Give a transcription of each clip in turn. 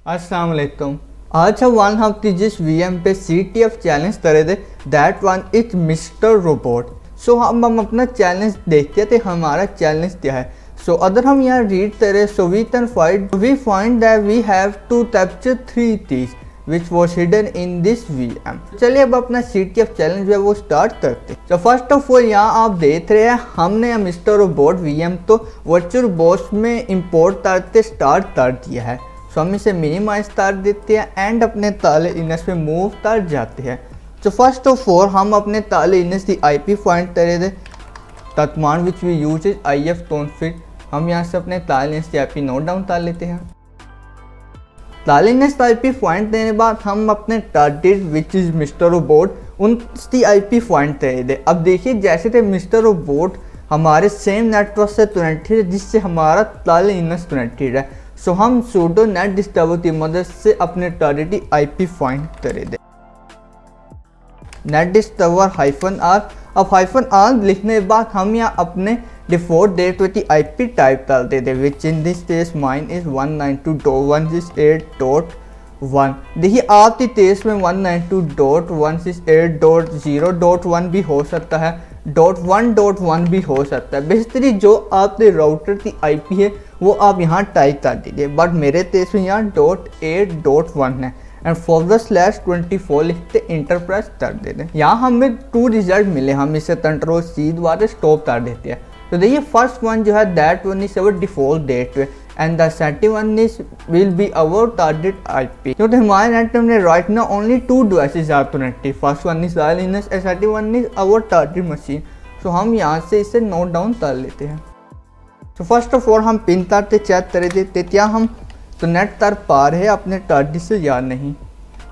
अस्सलाम वालेकुम। आज हम वन ऑफ द जिस VM पे CTF चैलेंज करे थे that one is Mister Robot. So हम अपना चैलेंज देखते थे, हमारा चैलेंज क्या है। सो अगर हम यहाँ रीड करें so we find that we have to capture 3 things which was hidden in this VM। चलिए अब अपना CTF चैलेंज है वो स्टार्ट करते हैं। तो फर्स्ट ऑफ ऑल यहाँ आप देख रहे हैं हमने मिस्टर रोबोट VM तो वर्चुअल बॉक्स में इंपोर्ट करते स्टार्ट कर दिया है। सो हम इसे मिनिमाइज कर देते हैं एंड अपने ताले इनस पे मूव कर जाते हैं। तो फर्स्ट ऑफ ऑल हम अपने ताले इनस की IP फाइंड करे थे तत्मान which we use is IF config। हम यहाँ से अपने ताले इनस की IP नोट डाउन कर लेते हैं। तालिनस IP फाइंड देने बाद हम अपने target which is Mister robot उनकी IP फाइंड दे दे। अब देखिए जैसे थे मिस्टर रोबोट हमारे सेम नेटवर्क से कनेक्टेड है जिससे हमारा तालिनस कनेक्टेड है। सो हम सूडो नेट डिस्कवर की मदद से अपने टारगेट की IP फाइंड करे दे। Net discover -r। अब -r लिखने के बाद हम यहाँ अपने डिफॉल्ट डेट की IP टाइप कर देते which in this case mine is 192.168.1। देखिए आपकी केस में 192.168.0.1 भी हो सकता है, .1.1 भी हो सकता है। बेसिकली जो आपके राउटर की IP है वो आप यहाँ टाइप कर दीजिए, बट मेरे केस में यहाँ .8.1 है एंड /24 लिखते इंटर प्रेस कर देते हैं। यहाँ हमें 2 रिजल्ट मिले, हम इसे Ctrl+C द्वारा स्टॉप कर देते हैं। तो देखिए फर्स्ट वन जो है that one is our default gate and the second one is will be our target IP। तो हमारे नेटवर्क में right now only 2 devices are connected. First one is तालिनस and second one is our target machine. So हम यहाँ से इसे note down कर लेते हैं। तो फर्स्ट ऑफ ऑल हम पिन तार से चेक कर देते क्या हम कनेक्ट कर पा रहे हैं अपने टारगेट से या नहीं।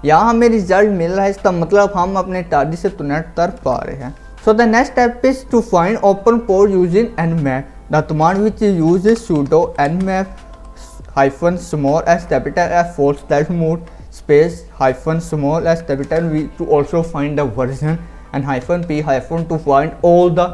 यहाँ हमें रिजल्ट मिल रहा है, इसका मतलब हम अपने टारगेट से कनेक्ट कर पा रहे हैं। So the next step is to find open port using nmap. The command which is used is sudo nmap -f/mode -f to also find the version and -p- to find all the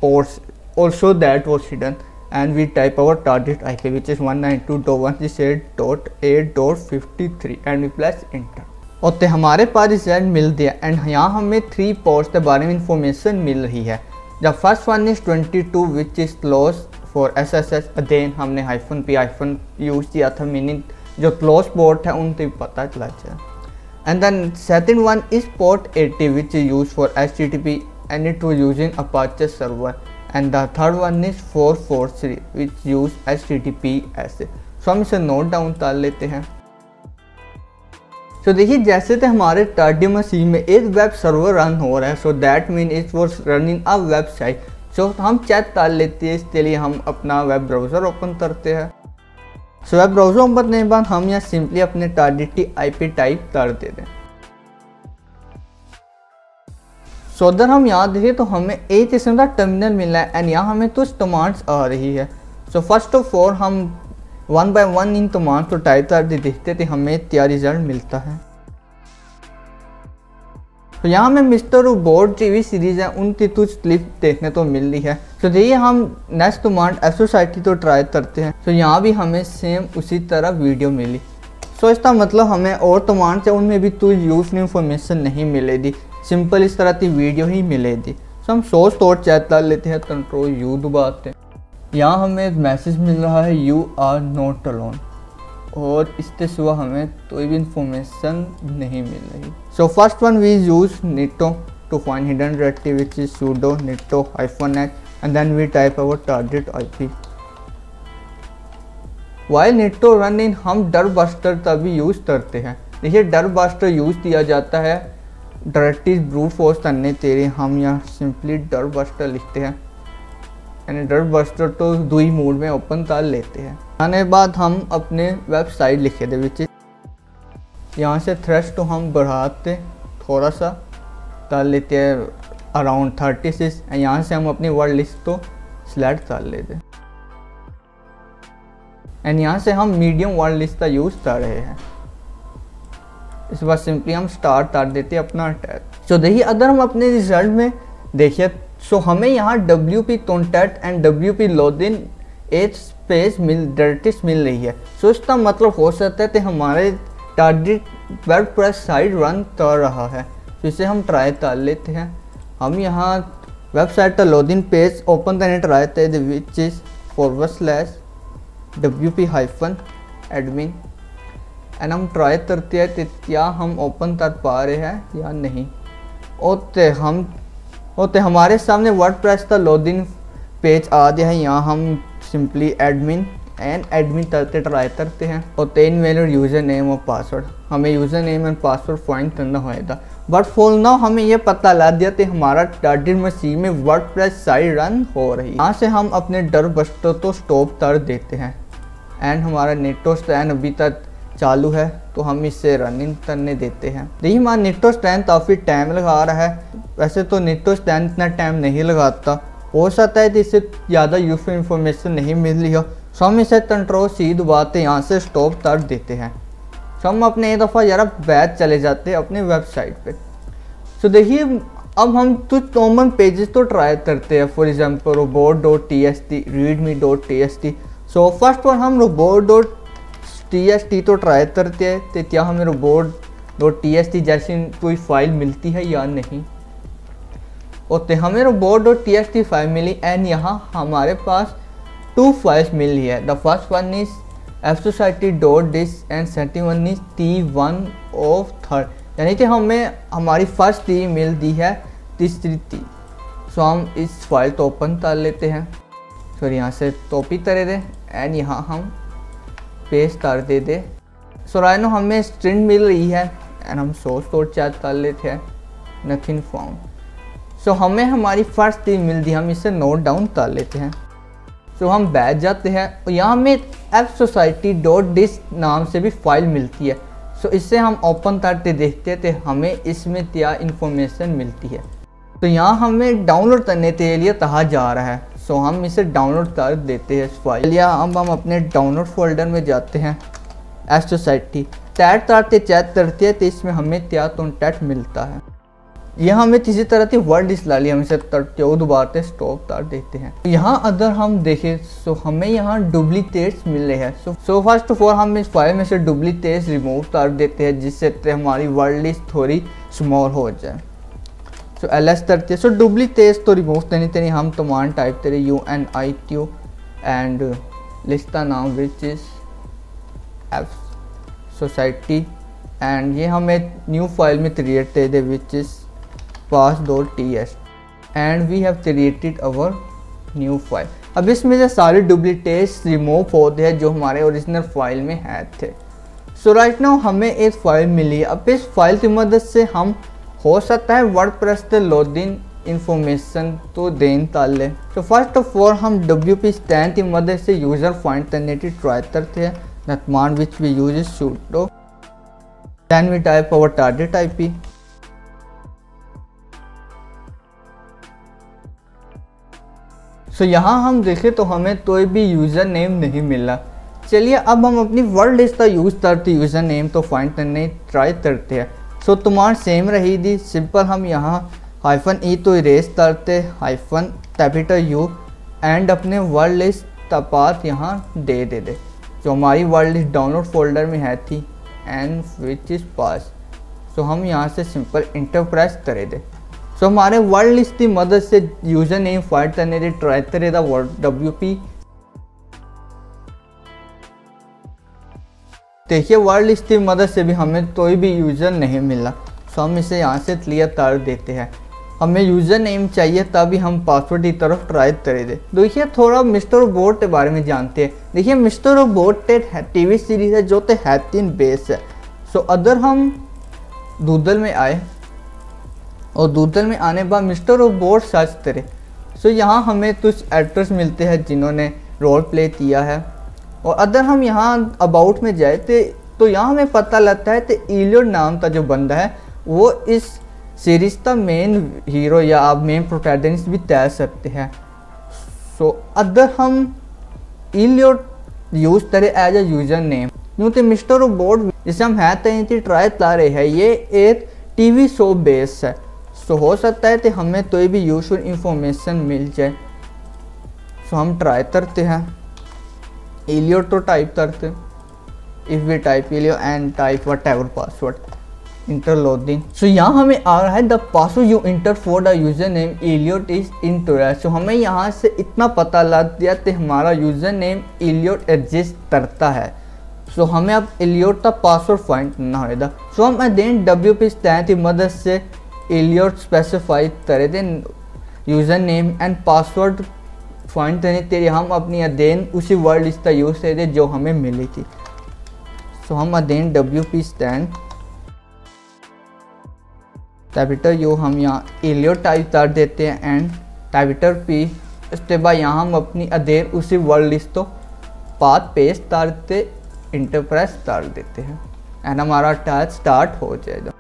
ports also that was hidden, and we type our target IP which is 192.168.8.53 and we press enter। और तो हमारे पास result मिल दिया and यहाँ हमें 3 ports के बारे में information मिल रही है। The first one is 22 which is close for SSH। Again हमने -p- यूज़ किया था, मीनिंग जो क्लोज पोर्ट है उनसे पता चला जाए। And then second one is port 80 which is use for HTTP and it was using Apache server. And the third one is 443 which use HTTPS। So हम इसे नोट डाउन कर लेते हैं। तो देखिए जैसे तो हमारे टारगेट मशीन में एक वेब सर्वर रन हो रहा है, so that mean it was running a website. So हम चेक कर लेते हैं, इसके लिए हम अपना वेब ब्राउज़र ओपन करते हैं। सो वेब ब्राउज़र ओपन करने के बाद हम यहाँ सिंपली अपने टारगेट की IP टाइप कर देते हैं। सो अगर हम यहाँ देखें तो हमें एक किस्म का टर्मिनल मिला है एंड यहाँ हमें कुछ कमांड्स आ रही है। सो फर्स्ट ऑफ ऑल हम 1 by 1 इन कमांड को टाइप करके देखते थे हमें क्या रिजल्ट मिलता है। तो यहाँ में मिस्टर रोबोट TV सीरीज़ है उनकी कुछ क्लिप देखने तो मिल रही है। तो देखिए हम नेक्स्ट कमांड SOCIETY तो ट्राई करते हैं। तो यहाँ भी हमें सेम उसी तरह वीडियो मिली। सो इसका मतलब हमें और कमांड से उनमें भी कुछ यूजफुल इंफॉर्मेशन नहीं मिलेगी, सिंपल इस तरह की वीडियो ही मिलेगी। सो हम सोर्स कोड चेक कर लेते हैं, Ctrl+U दबाते हैं। यहाँ हमें एक मैसेज मिल रहा है यू आर नॉट अलोन, और इसके सिवा हमें कोई भी इंफॉर्मेशन नहीं मिल रही। So first one we use Nikto to find hidden directory which is sudo nitto -h and then we type our target IP। while nitto running हम डरबस्टर तभी यूज़ करते हैं। देखिए डरबस्टर यूज़ किया जाता है डायरेक्टरीज ब्रूट फोर्स करने के लिए। हम यहाँ सिंपली डरबस्टर लिखते हैं एंड डरबस्टर तो 2 मोड में ओपन कर लेते हैं। आने बाद हम अपने वेबसाइट लिखे थे विच यहाँ से थ्रेश तो हम बढ़ाते थोड़ा सा कर लेते हैं अराउंड 36 एंड यहाँ से हम अपनी वर्ड लिस्ट तो सिलेक्ट कर लेते हैं एंड यहाँ से हम मीडियम वर्ड लिस्ट का यूज़ कर रहे हैं। इस बार सिंपली हम स्टार्ट कर देते हैं अपना अटैक। तो देखिए अगर हम अपने रिजल्ट में देखिए सो हमें यहाँ WP contact and WP login एक पेज डायरेक्टली मिल रही है। सो इसका मतलब हो सकता है कि हमारे टारगेट वर्डप्रेस साइट रन कर रहा है। तो इसे हम ट्राई कर लेते हैं। हम यहाँ वेबसाइट का लॉगिन पेज ओपन करने ट्राई करते हैं विच इज़ /wp-admin एंड हम ट्राई करते हैं कि क्या हम ओपन कर पा रहे हैं या नहीं। होते हमारे सामने वर्डप्रेस का लॉगिन पेज आ गया है। यहाँ हम सिंपली एडमिन करते ट्राई करते हैं और इनवैलिड यूज़र नेम और पासवर्ड, हमें user name and password find करना होगा। बट फॉर नाउ हमें ये पता लग गया कि हमारा टारगेट मशीन में वर्डप्रेस साइट रन हो रही है। यहाँ से हम अपने डर बस्टर तो स्टॉप कर देते हैं एंड हमारा नेटो स्टैंड अभी तक चालू है तो हम इसे रनिंग करने देते हैं। देखिए हमारा नेटो स्टैंड काफ़ी टाइम लगा रहा है। वैसे तो नेटो स्टैंड इतना टाइम नहीं लगाता, हो सकता है कि इससे ज़्यादा यूजफुल इंफॉर्मेशन नहीं मिल रही हो। सो हम इसे Ctrl+C दबाते यहाँ से स्टॉप कर देते हैं। सो हम अपने एक दफ़ा ज़रा बैक चले जाते हैं अपने वेबसाइट पे। सो देखिए अब हम कुछ कॉमन पेजेस तो ट्राई करते हैं। For example robot.txt, readme.txt। So first पर हम robot.txt तो ट्राई करते हैं तो क्या हमें robot.txt जैसी कोई फाइल मिलती है या नहीं। और हमें robot.txt फाइल मिली एंड यहाँ हमारे पास 2 फाइल्स मिल रही है। The first one is fsociety.dis and second one is t1 of third, यानी कि हमें हमारी फर्स्ट टी मिल दी है तीसरी टी। सो हम इस फाइल को ओपन कर लेते हैं। सो यहाँ से कॉपी करे दे एंड यहाँ हम पेस्ट कर दे। सो राइट नाउ हमें स्ट्रिंग मिल रही है एंड हम सोर्स कोड चेक कर लेते हैं, नथिंग फाउंड। सो हमें हमारी फर्स्ट टी मिल दी, हम इसे नोट डाउन कर लेते हैं। सो हम बैठ जाते हैं और यहाँ हमें fsociety.dis नाम से भी फाइल मिलती है। सो इससे हम ओपन करके देखते थे हमें इसमें क्या इंफॉर्मेशन मिलती है। तो यहाँ हमें डाउनलोड करने के लिए कहा जा रहा है। सो हम इसे डाउनलोड कर देते हैं इस फाइल। या अब हम अपने डाउनलोड फोल्डर में जाते हैं fsociety टैग करते चेक करते हैं तो इसमें हमें क्या कॉन्टैक्ट मिलता है। यह हमें किसी तरह की वर्ड लिस्ट ला लिया, हम इसे दोबारा स्टॉप कर देते हैं। यहाँ अगर हम देखें सो हमें यहाँ डुप्लीकेट्स मिल रहे हैं। सो फर्स्ट ऑफ ऑल हम इस फाइल में से डुप्लीकेट्स रिमूव कर देते हैं जिससे हमारी वर्ड लिस्ट थोड़ी स्मॉल हो जाए। सो ls करते हैं। सो डुप्लीकेट्स तो रिमूव करनी हम कमांड टाइप करें UNIQ एंड लिस्ट का नाम विच इज fsociety एंड ये हमें न्यू फाइल में क्रिएट कर दे which is pass.ts and we have created our new file. अब इसमें से सारे डुप्लीकेट्स रिमूव होते हैं जो हमारे ओरिजिनल फाइल में है थे। सो राइट नाउ हमें एक फाइल मिली है। अब इस फाइल की मदद से हम हो सकता है वर्डप्रेस के लॉगिन इंफॉर्मेशन तो देन कर ले। तो फर्स्ट ऑफ ऑल हम WP स्टैंड की मदद से यूज़र फाइंड करने की ट्राई करते हैं। The command which we use is sudo then we type our target IP so यहाँ हम देखें तो हमें कोई भी यूज़र नेम नहीं मिला। चलिए अब हम अपनी वर्ड लिस्ट का यूज़ करते यूज़र नेम तो फाइंड करने ट्राई करते हैं। सो कमांड सेम रही थी, सिंपल हम यहाँ -e तो इरेज करते -U एंड अपने वर्ड लिस्ट का पाथ यहाँ दे जो हमारी वर्ड लिस्ट डाउनलोड फोल्डर में है थी एंड विच इज़ पास। सो हम यहाँ से सिंपल इंटर प्रेस करे दे। सो हमारे वर्ड लिस्ट की मदद से यूज़र नेम फाइंड करने के ट्राई करे था WP। देखिए वर्ड लिस्ट की मदद से भी हमें कोई भी यूज़र नहीं मिला। सो हम इसे यहाँ से क्लियर कर देते हैं। हमें यूज़र नेम चाहिए तभी हम पासवर्ड की तरफ ट्राई करे दे। देखिए थोड़ा मिस्टर रोबोट के बारे में जानते हैं। देखिए मिस्टर रोबोट एक टीवी सीरीज है जो हैथिन बेस है। सो अगर हम गूगल में आए और गूगल में आने बाद मिस्टर रोबोट सर्च करें सो यहाँ हमें कुछ एक्टर्स मिलते हैं जिन्होंने रोल प्ले किया है। और अगर हम यहाँ अबाउट में जाए तो यहाँ हमें पता लगता है कि इलियड नाम का जो बंदा है वो इस सीरीज का मेन हीरो या आप मेन प्रोटैगनिस्ट भी कह सकते हैं। सो अगर हम इलियड यूज़ करें एज ए यूज़र नेम क्योंकि मिस्टर रोबोट जिसे हम है ट्राई कर रहे हैं ये एक टीवी शो बेस है। सो हो सकता है कि हमें कोई भी यूजफुल इंफॉर्मेशन मिल जाए। सो हम ट्राई करते हैं। इलियो तो टाइप करते हैं, if we type Elliot and type whatever password enter login. So यहाँ हमें आ रहा है the password you enter for the user name Elliot is incorrect. So हमें यहाँ से इतना पता लग दिया कि हमारा यूज़र नेम इलियोट एग्जिस्ट करता है। सो हमें अब इलियोट का पासवर्ड फाइंड करना होगा। सो हम अदेन WP स्टैंड की मदद से इलियोट स्पेसिफाई करे थे user name and password find करने के लिए हम अपनी अदेन उसी वर्ड लिस्ट का यूज़ करते जो हमें मिली थी। सो हम अदेन WP स्टैंड कैपिटल यू हम यहाँ इलियोट टाइप कर देते हैं एंड कैपिटल P। उसके बाद यहाँ हम अपनी अदेन उसी वर्ड लिस्ट तो पाथ पेस्ट कर देते इंटरप्रेस कर देते हैं एंड हमारा टास्क स्टार्ट हो जाएगा।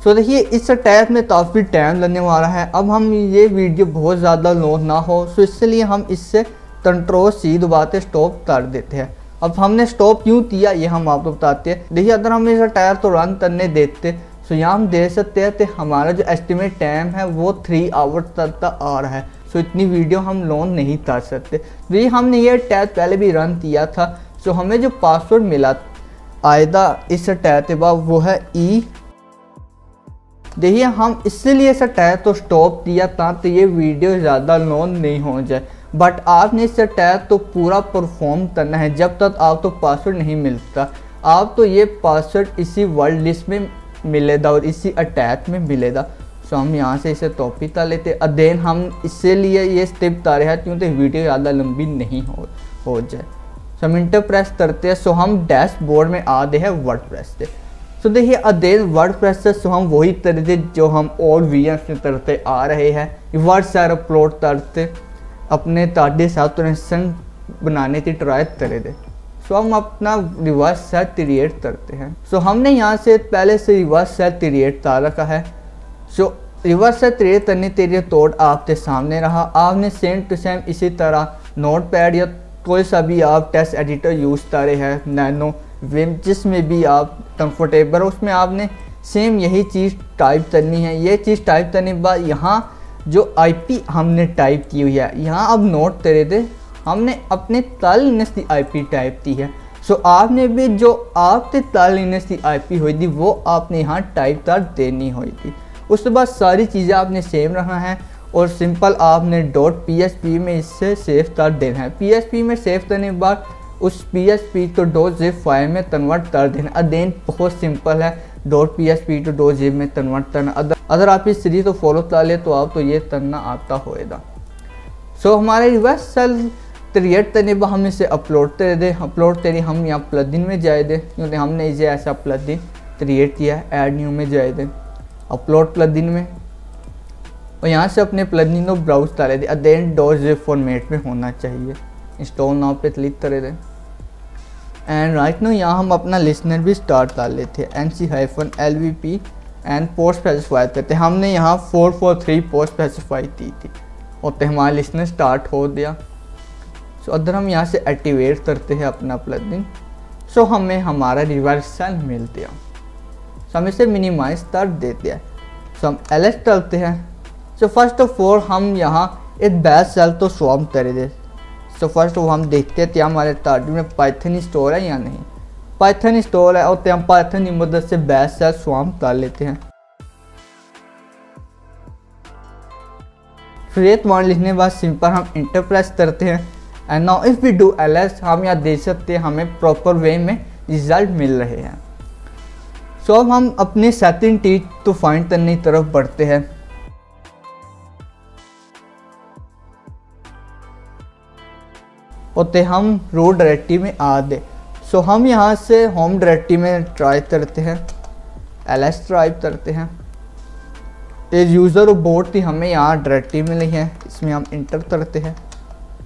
सो देखिए इस टैब में काफ़ी टाइम लगने वाला है। अब हम ये वीडियो बहुत ज़्यादा लॉन्ग ना हो सो इसलिए हम इससे Ctrl+C दबाते स्टॉप कर देते हैं। अब हमने स्टॉप क्यों किया ये हम आपको बताते हैं। देखिए अगर हम इस टैब तो रन करने देते सो यहाँ हम देख सकते हैं कि हमारा जो एस्टिमेट टाइम है वो 3 आवर्स तक का आ रहा है। सो इतनी वीडियो हम लॉन्ग नहीं कर सकते। देखिए हमने ये टैब पहले भी रन किया था। सो हमें जो पासवर्ड मिला आयदा इस टैब के बाद वो है ई। देखिए हम इसलिए इस टैब तो स्टॉप किया ताकि ये वीडियो ज़्यादा लॉन्ग नहीं हो जाए, बट आपने इस टैब तो पूरा परफॉर्म करना है। जब तक आप तो पासवर्ड नहीं मिलता आप तो ये पासवर्ड इसी वर्ड लिस्ट में मिलेगा और इसी अटैच में मिलेगा। सो हम यहाँ से इसे टॉपिक कर लेते हैं। देन हम इसीलिए ये स्टेप कर रहे हैं क्योंकि वीडियो ज़्यादा लंबी नहीं हो जाए। सो हम इंटर प्रेस करते हैं। सो हम डैशबोर्ड में आ गए हैं वर्डप्रेस से। सो देखिए अदेन वर्डप्रेस से हम वही तरह जो हम और VMs में करते आ रहे हैं वर्ड सर अपलोड करते अपने ताड़े साथ ट्रांजेक्शन बनाने की ट्राई करे थे। सो हम अपना रिवर्स सेट क्रिएट करते हैं। सो हमने यहाँ से पहले से रिवर्स सेट क्रिएट कर रखा है। सो रिवर्स सेट क्रिएट करने के लिए तोड़ आपके सामने रहा। आपने सेम टू सेम इसी तरह नोटपैड या कोई सा भी आप टेक्स्ट एडिटर यूज़ कर रहे हैं नैनो विम जिसमें भी आप कंफर्टेबल हो उसमें आपने सेम यही चीज़ टाइप करनी है। ये चीज़ टाइप करने के बाद यहाँ जो IP हमने टाइप की हुई है यहाँ अब नोट करे थे हमने अपने तालिनस की IP टाइप की है। सो आपने भी जो आपके तालिनस की IP हुई थी वो आपने यहाँ टाइप कर देनी हुई थी। उसके बाद सारी चीज़ें आपने सेम रखना है और सिंपल आपने .php में इससे सेव कर देना है। PHP में सेव करने के बाद उस PHP तो .zip फाइल में कन्वर्ट कर देना। अदेन बहुत सिंपल है .php तो .zip में कन्वर्ट करना। अगर आप इस सीरीज को फॉलो कर ले तो आप तो ये करना आता होएगा। सो हमारे रिवर्स सेल क्रिएट करने बाद हम इसे अपलोड कर दे। अपलोड करिए हम यहाँ प्लगइन में जाए दे क्योंकि हमने इसे ऐसा प्लगइन क्रिएट किया है। ऐड न्यू में जाए दे अपलोड प्लगइन में और यहाँ से अपने प्लगइन को ब्राउज कर दे। अदेन .zip फॉर्मेट में होना चाहिए। इंस्टॉल नाउ पे क्लिक करे दे एंड राइट नाउ यहाँ हम अपना लिसनर भी स्टार्ट कर लेते हैं NC-LVP एंड पोस्ट स्पेसिफाई करते हैं। हमने यहाँ 443 पोस्ट स्पेसिफाई की थी और तो हमारा लिसनर स्टार्ट हो गया। सो अगर हम यहाँ से एक्टिवेट करते हैं अपना प्लगइन सो हमें हमारा रिवर्स सेल मिल गया। सो हम इसे मिनिमाइज कर देते हैं। सो हम LS करते हैं। सो फर्स्ट ऑफ ऑल हम यहाँ एक बैच सेल तो स्वैप कर दे। सो फर्स्ट हम देखते हैं कि हमारे टारगेट में पाइथन इंस्टॉल है या नहीं। पाइथन इंस्टॉल है और तो हम पाइथन की मदद से बैच सेल स्वैप कर लेते हैं। क्रिएट वन लिखने के बाद सिंपल हम इंटर प्रेस करते हैं and now if we do LS हम यहाँ देख सकते हैं हमें प्रॉपर वे में रिजल्ट मिल रहे हैं। सो अब हम अपने सेटिंग टीच तो फाइंड करने की तरफ बढ़ते हैं। और तो हम रूट डायरेक्टरी में आ दे। सो हम यहाँ से होम डायरेक्टरी में ट्राई करते हैं LS ट्राई करते हैं। ये यूज़र और बोर्ड थी हमें यहाँ डायरेक्टरी मिली है इसमें हम इंटर करते हैं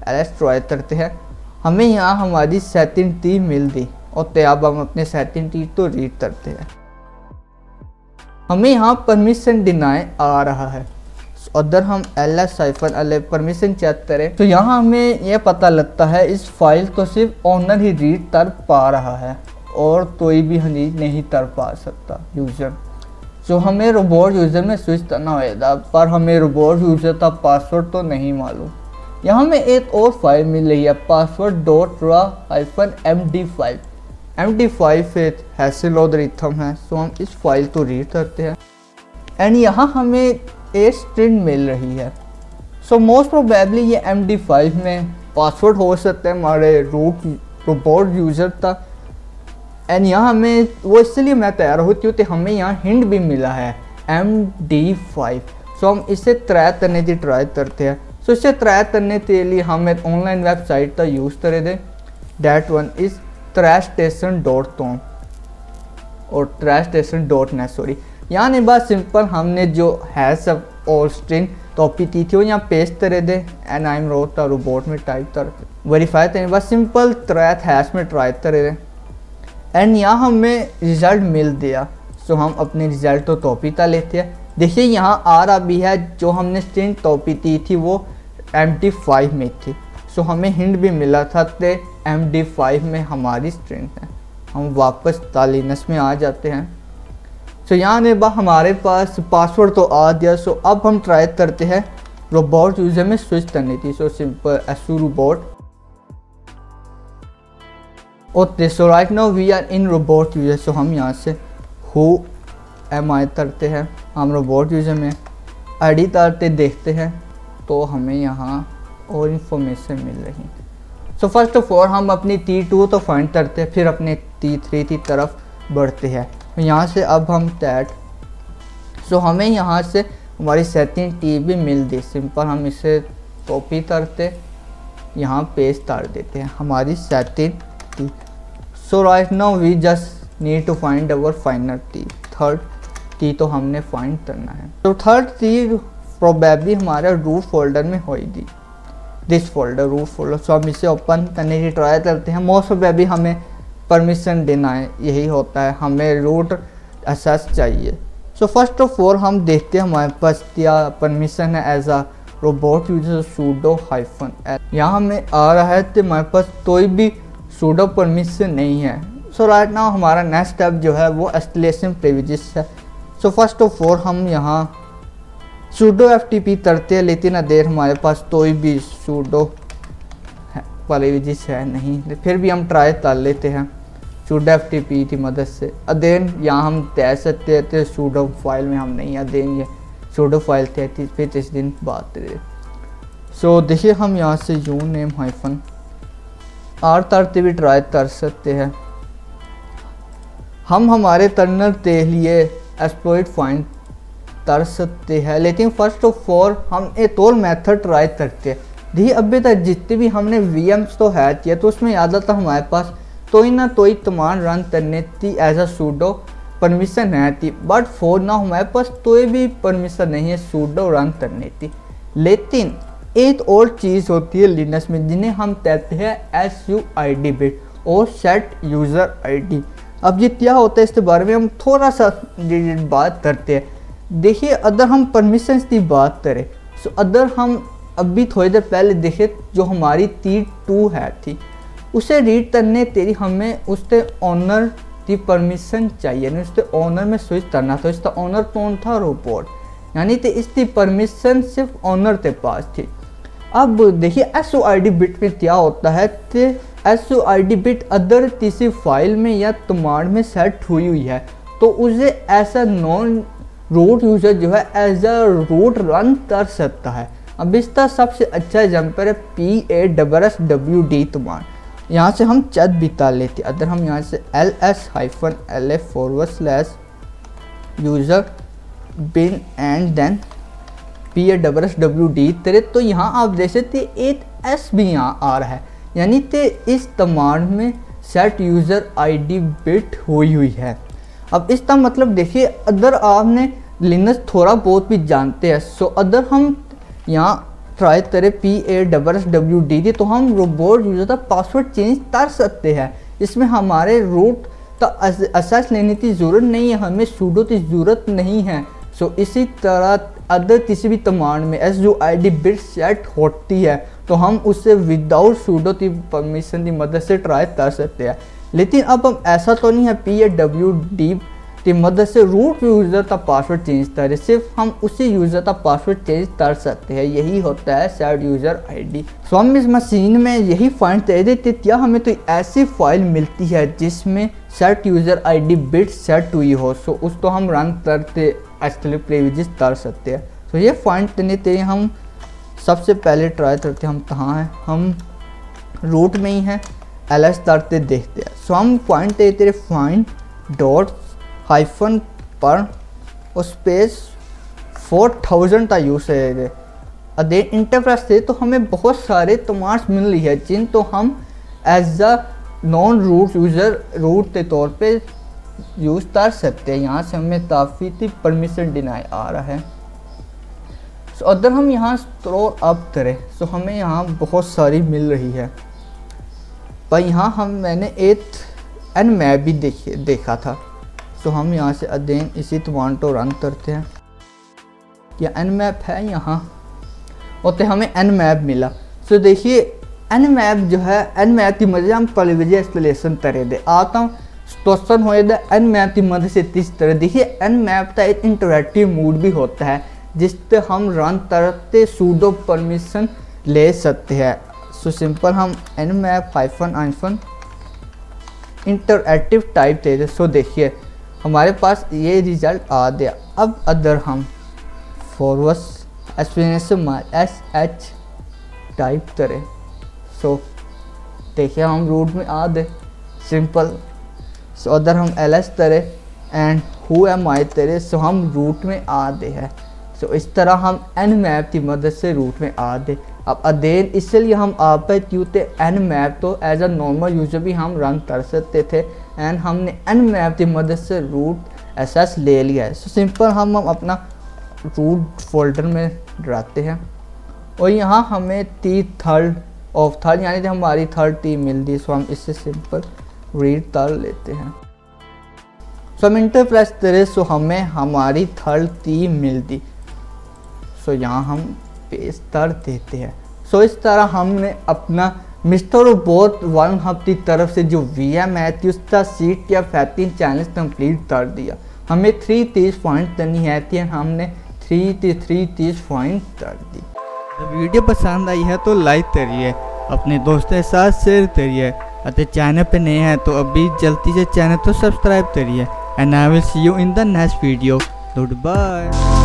LS ट्राई करते हैं। हमें यहाँ हमारी सेटिंग टी मिल दी और तो अब हम अपने सेटिंग टी तो रीड करते हैं। हमें यहाँ परमिशन डिनाई आ रहा है। अगर हम LS-LA परमिशन चेक करें तो यहाँ हमें यह पता लगता है इस फाइल को सिर्फ ओनर ही रीड कर पा रहा है और कोई भी रीड नहीं कर पा सकता यूज़र। सो हमें रोबोट यूज़र में स्विच करना होगा पर हमें रोबोट यूज़र का पासवर्ड तो नहीं मालूम। यहाँ हमें एक और फाइल मिल रही है password.ra-md5। md5 एक हैशल ऑलगोरिथम है, सो हम इस फाइल को रीड करते हैं एंड यहाँ हमें एक स्ट्रिंग मिल रही है। सो मोस्ट प्रोबेबली ये md5 में पासवर्ड हो सकता है हमारे रूट रोबोट यूज़र तक एंड यहाँ हमें वो इसलिए मैं तैयार हो क्योंकि हमें यहाँ हिंट भी मिला है md5। सो हम इसे ट्रैक करने की ट्राई करते हैं। सो इसे ट्रैक करने के लिए हम एक ऑनलाइन वेबसाइट का यूज़ करें दें, दैट वन इज़ trashstation.com और trashstation.net सॉरी। यहाँ नहीं बात सिंपल, हमने जो है सब और स्ट्रिंग टॉपिक की थी वो यहाँ पेस्ट करे दे and I am root robot में टाइप कर वेरीफाई करने बस सिंपल ट्रैक हैश में ट्राई करे दे एंड यहाँ हमें रिज़ल्ट मिल दिया। सो हम अपने रिज़ल्ट तो टॉपिक का लेते हैं। देखिए यहाँ आ रहा भी है, जो हमने स्ट्रिंग टॉपिक दी थी वो md5 में थी। सो हमें हिंट भी मिला था कि md5 में हमारी स्ट्रिंग है। हम वापस लिनक्स में आ जाते हैं। सो यहाँ ने हमारे पास पासवर्ड तो आ गया। सो अब हम ट्राई करते हैं रोबोट यूज़र में स्विच करनी थी। So simple su robot okay. So right now we are in robot user. So हम यहाँ से हु एम आई करते हैं, हम रोबोट यूज़र में आईडी करते देखते हैं तो हमें यहाँ और इन्फॉर्मेशन मिल रही। सो फर्स्ट ऑफ ऑल हम अपनी T2 तो फाइंड करते हैं, फिर अपने T3 की तरफ बढ़ते हैं। यहाँ से अब हम टैट सो हमें यहाँ से हमारी सेटिंग टी भी मिल दी। सिंपल हम इसे कॉपी करते यहाँ पेस्ट कर देते हैं हमारी setting T. So right now we just need to find our final T. Third T तो हमने फाइंड करना है। तो थर्ड टी प्रोबेबली हमारा रूट फोल्डर में होगी, this folder root folder. So हम इसे ओपन करने की ट्राई करते हैं। मोस्ट प्रोबेबली हमें परमिशन देना है, यही होता है, हमें रूट एक्सेस चाहिए। सो फर्स्ट ऑफ ऑल हम देखते हैं हमारे पास क्या परमिशन है as a robot user sudo -l। यहाँ हमें आ रहा है कि हमारे पास कोई भी sudo परमिशन नहीं है। सो राइट नाउ हमारा नेक्स्ट स्टेप जो है वो एस्केलेशन प्रिविलेजेस है। सो फर्स्ट ऑफ ऑल हम यहाँ sudo ftp करते हैं, लेकिन देर हमारे पास कोई भी sudo प्रिविलेजेस है नहीं, फिर भी हम ट्राई कर लेते हैं sudo ftp की मदद से। अदेन यहाँ हम कह सकते थे sudo फाइल में हम नहीं, अदेन ये sudo फाइल थे फिर इस दिन बात करें। सो देखिए हम यहाँ से uname -r तरते भी ट्राई कर सकते हैं। हम हमारे टर्मिनल के लिए एक्सप्लॉइट फाइंड कर सकते हैं, लेकिन फर्स्ट ऑफ ऑल हम एक और मेथड ट्राई करते हैं। देखिए अभी तक जितने भी हमने VMs तो है किया तो उसमें ज़्यादा था हमारे पास कोई ना कोई कमांड रन करने की एज अ sudo परमिशन है थी, बट फॉर ना हमारे पास कोई भी परमिशन नहीं है sudo रन करने की। लेकिन एक और चीज़ होती है लिनक्स में जिन्हें हम कहते हैं suid बिट और सेट यूज़र ID। अब ये क्या होता है इसके बारे में हम थोड़ा सा बात करते हैं। देखिए अगर हम परमिशन की बात करें, सो अगर हम अभी थोड़ी देर पहले देखे जो हमारी T2 है थी उसे रीड करने तेरी हमें उसके ऑनर की परमिशन चाहिए, नहीं उसके ऑनर में स्विच करना था। इसका ऑनर कौन था? रोबोट, यानी कि इसकी परमिशन सिर्फ ऑनर के पास थी। अब देखिए suid बिट में क्या होता है कि suid बिट अदर किसी फाइल में या कमांड में सेट हुई है तो उसे ऐसा नॉन रूट यूजर जो है एज अ रूट रन कर सकता है। अब इसका सबसे अच्छा एग्जाम्पल है passwd कमांड। यहाँ से हम चेक बिता लेते हैं। अगर हम यहाँ से ls-lf/user bin and then passwd करे तो यहाँ आप देख सकते एक s भी यहाँ आ रहा है, यानी कि इस कमांड में सेट यूज़र ID बिट हुई है। अब इसका मतलब देखिए अगर आपने लिनक्स थोड़ा बहुत भी जानते हैं, सो अगर हम यहाँ ट्राई करें passwd तो हम रोबोट यूज़र का पासवर्ड चेंज कर सकते हैं। इसमें हमारे रूट का एक्सेस लेने की ज़रूरत नहीं है, हमें sudo की ज़रूरत नहीं है। सो इसी तरह अदर किसी भी कमांड में suid बिट सेट होती है तो हम उससे विदाउट sudo की परमिशन की मदद से ट्राई कर सकते हैं। लेकिन अब हम ऐसा तो नहीं है passwd की मदद से रूट यूज़र का पासवर्ड चेंज करें। सिर्फ हम उसी यूज़र का पासवर्ड चेंज कर सकते हैं, यही होता है सेट यूज़र आईडी। सो हम इस मशीन में यही फाइंड कर देते क्या हमें तो ऐसी फाइल मिलती है जिसमें set user ID bit set हुई हो। सो उसको हम रन करते एक्चुअली प्रिविलेज कर सकते हैं। तो ये फाइंड करने के लिए हम सबसे पहले ट्राई करते हैं हम कहाँ हैं, हम रूट में ही हैं, ls करते देखते हैं। सो हम फाइंड देते हैं फाइंड डॉट हाइफन पर और स्पेस 4000 का यूज़ है। अदे इंटरप्रेस से तो हमें बहुत सारे कमांड्स मिल रही है जिन तो हम as a non root user root के तौर पे यूज़ कर सकते हैं। यहाँ से हमें काफ़ी परमिशन डिनाई आ रहा है। सो अगर हम यहाँ स्क्रॉल अप करें तो हमें यहाँ बहुत सारी मिल रही है, पर यहाँ मैंने एक nmap भी देखा था। तो हम यहाँ से अगेन इसी कमांड को रन करते हैं। या nmap है यहाँ और तो हमें nmap मिला। सो देखिए nmap जो है, nmap की मदद हम प्रिविलेज इंस्टॉलेशन करें दे आता हूँ क्वेश्चन होएगा nmap की मदद से किस तरह। देखिए nmap का एक इंटरैक्टिव मोड भी होता है जिससे हम रन करते सूडो परमिशन ले सकते हैं। सो सिंपल हम nmap हाइफन इंटरएक्टिव टाइप दे दे। सो देखिए हमारे पास ये रिजल्ट आ गया। अब अगर हम फॉरवर्ड एक्सप्लेनेशन sh टाइप करें सो देखिए हम रूट में आ गए सिंपल। सो अगर हम ls करें एंड हु एम आई करें सो हम रूट में आ गए हैं। सो इस तरह हम nmap की मदद से रूट में आ गए। अब अगेन इसलिए हम आप क्यों थे nmap तो एज अ नॉर्मल यूज़र भी हम रन कर सकते थे एंड हमने nmap की मदद से रूट एक्सेस ले लिया है। सो सिंपल हम अपना रूट फोल्डर में डालते हैं और यहाँ हमें थर्ड ऑफ थर्ड यानी कि हमारी थर्ड टी मिल दी। सो हम इससे सिंपल रीड कर लेते हैं। सो हम इंटर प्रेस करें सो हमें हमारी थर्ड टी मिल दी। सो यहाँ हम पेज कर देते हैं। सो इस तरह हमने अपना मिस्टर रोबोट वन हब की तरफ से जो VM है उसका CTF 15 चैलेंज कंप्लीट कर दिया। हमें 330 पॉइंट करनी है थी, हमने 330 पॉइंट कर दी। वीडियो पसंद आई है तो लाइक करिए, अपने दोस्तों के साथ शेयर करिए, अगर चैनल पे नए हैं तो अभी जल्दी से चैनल को सब्सक्राइब करिए। And I will see you in the next video. Good bye.